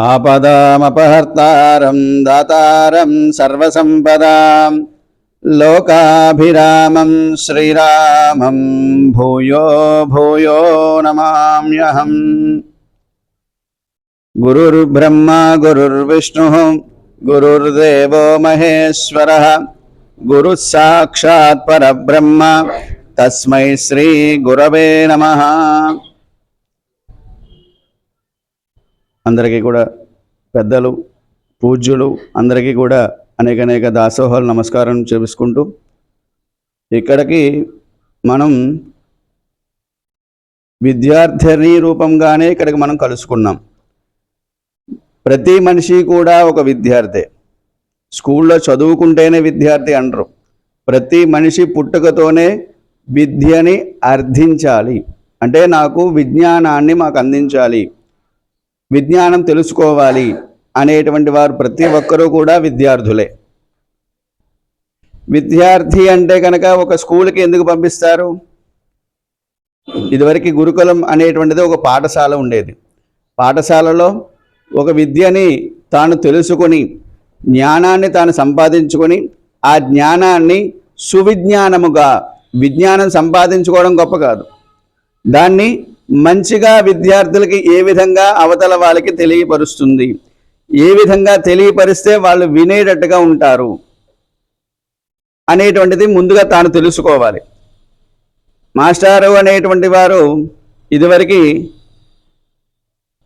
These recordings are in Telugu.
ఆపదామపహర్తారం దాతారం సర్వసంపదాం లోకాభిరామం శ్రీరామం భూయో భూయో నమామ్యహం. గురుర్బ్రహ్మా గురుర్విష్ణుః గురుర్దేవో మహేశ్వరః గురుః సాక్షాత్ పరబ్రహ్మ తస్మై శ్రీ గురవే నమః. అందరికీ కూడా పెద్దలు పూజ్యులు అందరికీ కూడా అనేక దాసోహాలు నమస్కారం చేసుకుంటూ ఇక్కడికి మనం విద్యార్థిని రూపంగానే ఇక్కడికి మనం కలుసుకున్నాం. ప్రతి మనిషి కూడా ఒక విద్యార్థి. స్కూల్లో చదువుకుంటేనే విద్యార్థి అనరు. ప్రతి మనిషి పుట్టుకతోనే విద్యని అర్థించాలి. అంటే నాకు విజ్ఞానాన్ని మాకు అందించాలి, విజ్ఞానం తెలుసుకోవాలి అనేటువంటి వారు ప్రతి ఒక్కరూ కూడా విద్యార్థులే. విద్యార్థి అంటే కనుక ఒక స్కూల్కి ఎందుకు పంపిస్తారు? ఇదివరకు గురుకులం అనేటువంటిది ఒక పాఠశాల ఉండేది. పాఠశాలలో ఒక విద్యని తాను తెలుసుకొని జ్ఞానాన్ని తాను సంపాదించుకొని ఆ జ్ఞానాన్ని సువిజ్ఞానముగా, విజ్ఞానం సంపాదించుకోవడం గొప్ప కాదు, దాన్ని మంచిగా విద్యార్థులకి ఏ విధంగా అవతల వాళ్ళకి తెలియపరుస్తుంది, ఏ విధంగా తెలియపరిస్తే వాళ్ళు వినేటట్టుగా ఉంటారు అనేటువంటిది ముందుగా తాను తెలుసుకోవాలి. మాస్టారు అనేటువంటి వారు ఇదివరకు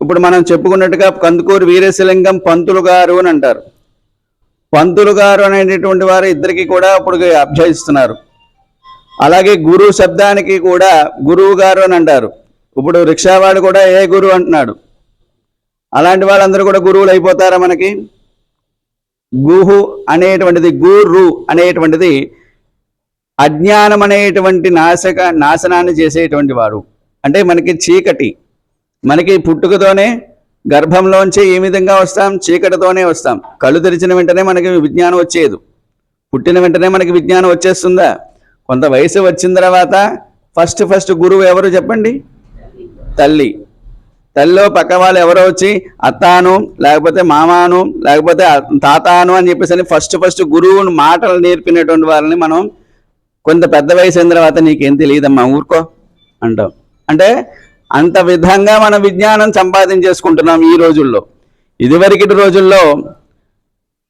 ఇప్పుడు మనం చెప్పుకున్నట్టుగా కందుకూరు వీరేశలింగం పంతులు గారు అని అంటారు. పంతులు గారు అనేటటువంటి వారు ఇద్దరికి కూడా ఇప్పుడు అభ్యసిస్తున్నారు. అలాగే గురువు శబ్దానికి కూడా గురువు గారు అని అంటారు. ఇప్పుడు రిక్షావాడు కూడా ఏ గురువు అంటున్నాడు. అలాంటి వాళ్ళందరూ కూడా గురువులు అయిపోతారా మనకి? గుహు అనేటువంటిది, గురు అనేటువంటిది అజ్ఞానం అనేటువంటి నాశనాన్ని చేసేటువంటి వాడు. అంటే మనకి చీకటి, మనకి పుట్టుకతోనే గర్భంలోంచి ఏ విధంగా వస్తాం? చీకటితోనే వస్తాం. కళ్ళు తెరిచిన వెంటనే మనకి విజ్ఞానం వచ్చేది. పుట్టిన వెంటనే మనకి విజ్ఞానం వచ్చేస్తుందా? కొంత వయసు వచ్చిన తర్వాత ఫస్ట్ గురువు ఎవరు చెప్పండి? తల్లి. తల్లిలో పక్క వాళ్ళు ఎవరో వచ్చి అత్తాను, లేకపోతే మామాను, లేకపోతే తాతాను అని చెప్పేసి ఫస్ట్ గురువును మాటలు నేర్పినటువంటి వాళ్ళని మనం కొంత పెద్ద వయసు అయిన తర్వాత నీకేం తెలియదమ్మా ఊరుకో అంటాం. అంటే అంత విధంగా మనం విజ్ఞానం సంపాదించేసుకుంటున్నాం ఈ రోజుల్లో. ఇదివరకటి రోజుల్లో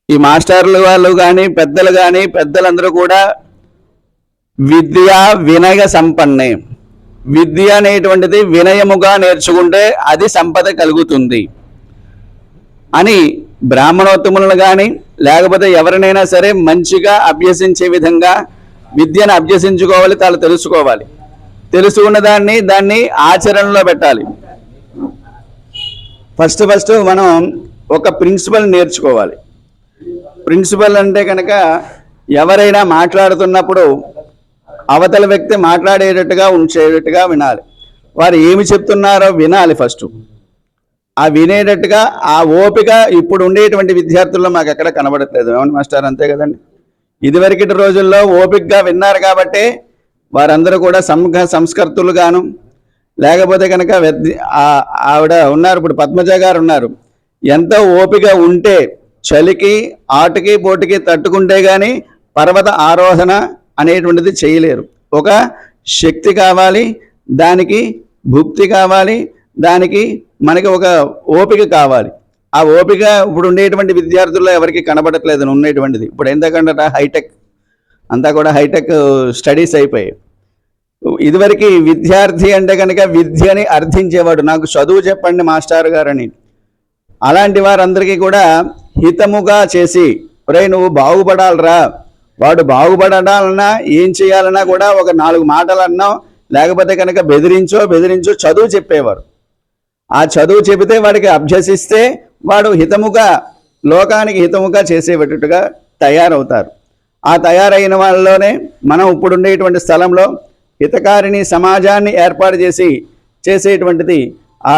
ఈ మాస్టర్లు వాళ్ళు కానీ పెద్దలు కానీ పెద్దలందరూ కూడా విద్య వినయ సంపన్నే. విద్య అనేటువంటిది వినయముగా నేర్చుకుంటే అది సంపద కలుగుతుంది అని బ్రాహ్మణోత్తములను కానీ లేకపోతే ఎవరినైనా సరే మంచిగా అభ్యసించే విధంగా విద్యను అభ్యసించుకోవాలి, తాను తెలుసుకోవాలి. తెలుసుకున్న దాన్ని ఆచరణలో పెట్టాలి. ఫస్ట్ మనం ఒక ప్రిన్సిపల్ నేర్చుకోవాలి. ప్రిన్సిపల్ అంటే కనుక ఎవరైనా మాట్లాడుతున్నప్పుడు అవతల వ్యక్తి మాట్లాడేటట్టుగా ఉంచేటట్టుగా వినాలి. వారు ఏమి చెప్తున్నారో వినాలి ఫస్ట్. ఆ వినేటట్టుగా ఆ ఓపిక ఇప్పుడు ఉండేటువంటి విద్యార్థుల్లో మాకు ఎక్కడ కనబడట్లేదు. ఏమన్నా మాస్టర్? అంతే కదండి. ఇదివరకటి రోజుల్లో ఓపికగా విన్నారు కాబట్టి వారందరూ కూడా సంస్కర్తులుగాను, లేకపోతే కనుక ఆవిడ ఉన్నారు, ఇప్పుడు పద్మజ గారు ఉన్నారు. ఎంతో ఓపిక ఉంటే చలికి ఆటుకి పోటుకి తట్టుకుంటే కానీ పర్వత ఆరోహణ అనేటువంటిది చేయలేరు. ఒక శక్తి కావాలి, దానికి భుక్తి కావాలి, దానికి మనకి ఒక ఓపిక కావాలి. ఆ ఓపిక ఇప్పుడు ఉండేటువంటి విద్యార్థుల్లో ఎవరికి కనబడట్లేదు ఉండేటువంటిది. ఇప్పుడు ఎందుకంటే హైటెక్ అంతా కూడా హైటెక్ స్టడీస్ అయిపోయాయి. ఇదివరకు విద్యార్థి అంటే కనుక విద్యని అర్థించేవాడు. నాకు చదువు చెప్పండి మాస్టర్ గారని. అలాంటి వారందరికీ కూడా హితముగా చేసి, ఒరే నువ్వు బాగుపడాలరా, వాడు బాగుపడాలన్నా ఏం చేయాలన్నా కూడా ఒక 4 మాటలన్నా లేకపోతే కనుక బెదిరించో చదువు చెప్పేవారు. ఆ చదువు చెబితే వాడికి అభ్యసిస్తే వాడు హితముగా, లోకానికి హితముగా చేసేటట్టుగా తయారవుతారు. ఆ తయారైన వాళ్ళలోనే మనం ఇప్పుడు ఉండేటువంటి స్థలంలో హితకారిణి సమాజాన్ని ఏర్పాటు చేసేటువంటిది